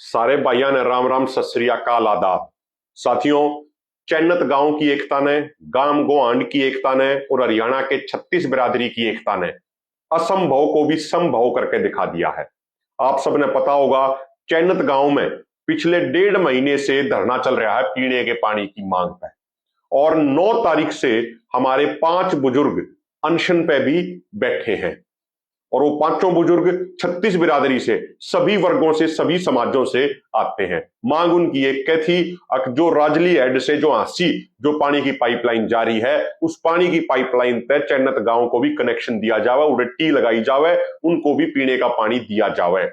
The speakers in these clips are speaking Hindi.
सारे भाइयों ने राम राम सत श्री अकाल आदाब। साथियों, चैनत गांव की एकता ने, गांव गोहांड की एकता ने और हरियाणा के 36 बिरादरी की एकता ने असंभव को भी संभव करके दिखा दिया है। आप सबने पता होगा, चैनत गांव में पिछले 1.5 महीने से धरना चल रहा है पीने के पानी की मांग पर, और 9 तारीख से हमारे 5 बुजुर्ग अनशन पे भी बैठे हैं। और वो पांचों बुजुर्ग 36 बिरादरी से, सभी वर्गों से, सभी समाजों से आते हैं। मांग उनकी एक क्या थी, जो राजली हेड से जो हांसी जो पानी की पाइपलाइन जारी है, उस पानी की पाइपलाइन तक चैनत गांव को भी कनेक्शन दिया जावे, उन्हें टी लगाई जावे, उनको भी पीने का पानी दिया जावे।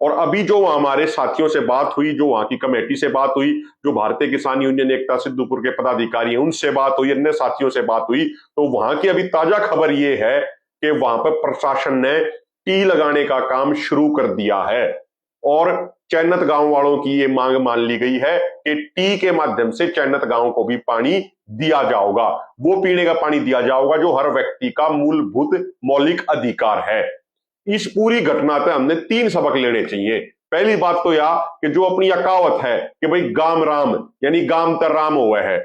और अभी जो हमारे साथियों से बात हुई, जो वहां की कमेटी से बात हुई, जो भारतीय किसान यूनियन एकता सिद्धपुर के पदाधिकारी हैं उनसे बात हुई, अन्य साथियों से बात हुई, तो वहां की अभी ताजा खबर यह है कि वहां पर प्रशासन ने टी लगाने का काम शुरू कर दिया है। और चैनत गांव वालों की ये मांग मान ली गई है कि टी के माध्यम से चैनत गांव को भी पानी दिया जाएगा, वो पीने का पानी दिया जाएगा जो हर व्यक्ति का मूलभूत मौलिक अधिकार है। इस पूरी घटना से हमने 3 सबक लेने चाहिए। पहली बात तो यह कि जो अपनी कहावत है कि भाई गाम राम यानी गाम तर राम हुआ है,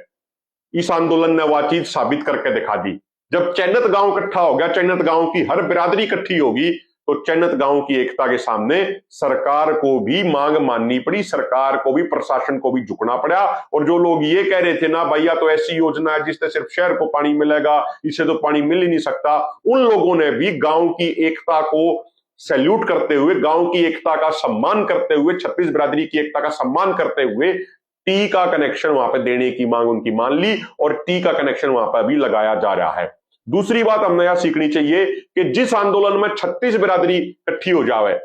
इस आंदोलन ने वह चीज साबित करके दिखा दी। जब चैनत गांव इकट्ठा हो गया, चैनत गांव की हर बिरादरी इकट्ठी होगी, तो चैनत गांव की एकता के सामने सरकार को भी मांग माननी पड़ी, सरकार को भी, प्रशासन को भी झुकना पड़ा। और जो लोग ये कह रहे थे ना भैया तो ऐसी योजना है जिससे सिर्फ शहर को पानी मिलेगा, इससे तो पानी मिल ही नहीं सकता, उन लोगों ने भी गांव की एकता को सैल्यूट करते हुए, गांव की एकता का सम्मान करते हुए, 36 बिरादरी की एकता का सम्मान करते हुए टी का कनेक्शन वहां पर देने की मांग उनकी मान ली, और टी का कनेक्शन वहां पर भी लगाया जा रहा है। दूसरी बात हमने यह सीखनी चाहिए कि जिस आंदोलन में 36 बिरादरी इकट्ठी हो जावे,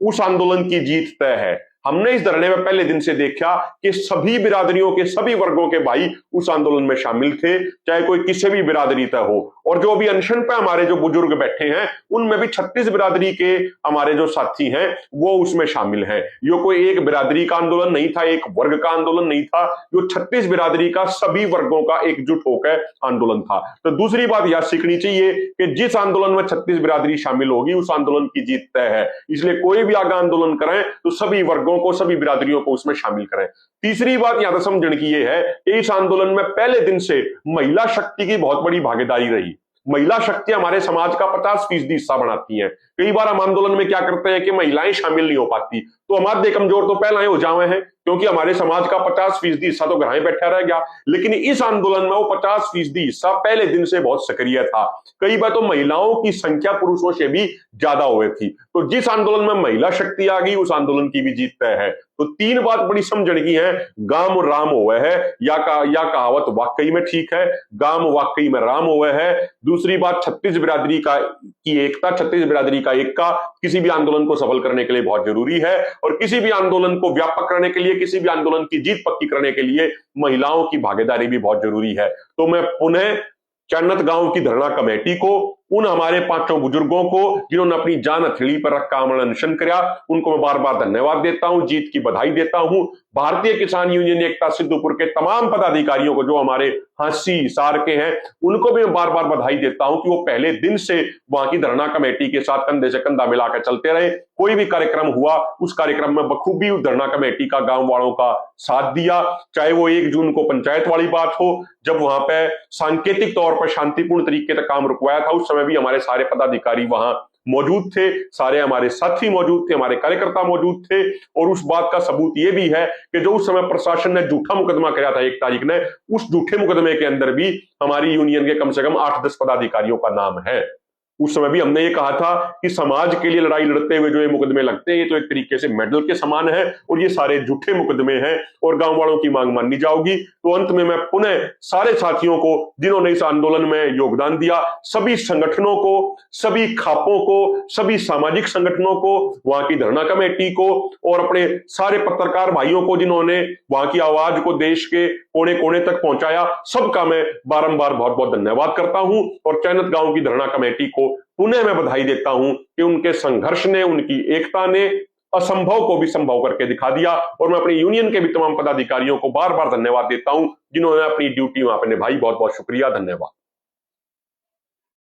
उस आंदोलन की जीत तय है। हमने इस धरने में पहले दिन से देखा कि सभी बिरादरियों के, सभी वर्गों के भाई उस आंदोलन में शामिल थे, चाहे कोई किसी भी बिरादरी तय हो। और जो अभी अनशन पे हमारे जो बुजुर्ग बैठे हैं, उनमें भी 36 बिरादरी के हमारे जो साथी हैं वो उसमें शामिल हैं। ये कोई एक बिरादरी का आंदोलन नहीं था, एक वर्ग का आंदोलन नहीं था, जो 36 बिरादरी का, सभी वर्गों का एकजुट होकर आंदोलन था। तो दूसरी बात यह सीखनी चाहिए कि जिस आंदोलन में 36 बिरादरी शामिल होगी, उस आंदोलन की जीत तय है। इसलिए कोई भी आगे आंदोलन करें तो सभी वर्गों को, सभी बिरादरियों को उसमें शामिल करें। तीसरी बात यहां समझने की यह है कि इस आंदोलन में पहले दिन से महिला शक्ति की बहुत बड़ी भागीदारी रही। महिला शक्ति हमारे समाज का 50% हिस्सा बनाती है। कई बार हम आंदोलन में क्या करते हैं कि महिलाएं शामिल नहीं हो पाती, तो हमारे कमजोर तो पहले ही हो जावे हैं, क्योंकि हमारे समाज का 50% हिस्सा तो घर में बैठा रह गया। लेकिन इस आंदोलन में वो 50% हिस्सा पहले दिन से बहुत सक्रिय था। कई बार तो महिलाओं की संख्या पुरुषों से भी ज्यादा हुई थी। तो जिस आंदोलन में महिला शक्ति आ गई, उस आंदोलन की भी जीत तय है। तो 3 बात बड़ी समझने की है, गाम राम हुआ है, या कहावत वाकई में ठीक है, गाम वाकई में राम हुआ है। दूसरी बात, 36 बिरादरी की एकता, 36 बिरादरी का एकता किसी भी आंदोलन को सफल करने के लिए बहुत जरूरी है। और किसी भी आंदोलन को व्यापक करने के लिए, किसी भी आंदोलन की जीत पक्की करने के लिए महिलाओं की भागीदारी भी बहुत जरूरी है। तो मैं पुनः चैनत गांव की धरना कमेटी को, उन हमारे 5 बुजुर्गों को जिन्होंने अपनी जान हथेली पर रखा अनशन किया, उनको मैं बार बार धन्यवाद देता हूं, जीत की बधाई देता हूं। भारतीय किसान यूनियन एकता सिद्धपुर के तमाम पदाधिकारियों को, जो हमारे हांसी हिसार के हैं, उनको भी मैं बार बार बधाई देता हूं कि वो पहले दिन से वहां की धरना कमेटी के साथ कंधे से कंधा मिलाकर चलते रहे। कोई भी कार्यक्रम हुआ, उस कार्यक्रम में बखूबी धरना कमेटी का, गांव वालों का साथ दिया। चाहे वो 1 जून को पंचायत वाली बात हो, जब वहां पे सांकेतिक तौर पर शांतिपूर्ण तरीके से काम रुकवाया था, उस समय भी हमारे सारे पदाधिकारी वहां मौजूद थे, सारे हमारे साथी मौजूद थे, हमारे कार्यकर्ता मौजूद थे। और उस बात का सबूत यह भी है कि जो उस समय प्रशासन ने झूठा मुकदमा किया था 1 तारीख ने, उस झूठे मुकदमे के अंदर भी हमारी यूनियन के कम से कम 8-10 पदाधिकारियों का नाम है। उस समय भी हमने ये कहा था कि समाज के लिए लड़ाई लड़ते हुए जो ये मुकदमे लगते हैं, ये तो एक तरीके से मेडल के समान है, और ये सारे झूठे मुकदमे हैं, और गांव वालों की मांग माननी जाओगी। तो अंत में मैं पुनः सारे साथियों को, जिन्होंने इस आंदोलन में योगदान दिया, सभी संगठनों को, सभी खापों को, सभी सामाजिक संगठनों को, वहां की धरना कमेटी को, और अपने सारे पत्रकार भाइयों को जिन्होंने वहां की आवाज को देश के कोने कोने तक पहुंचाया, सबका मैं बारंबार बहुत बहुत धन्यवाद करता हूं। और चैनत गांव की धरना कमेटी को पुनः मैं बधाई देता हूं कि उनके संघर्ष ने, उनकी एकता ने असंभव को भी संभव करके दिखा दिया। और मैं अपनी यूनियन के भी तमाम पदाधिकारियों को बार बार धन्यवाद देता हूं जिन्होंने अपनी ड्यूटी वहां पर निभाई। बहुत बहुत शुक्रिया, धन्यवाद।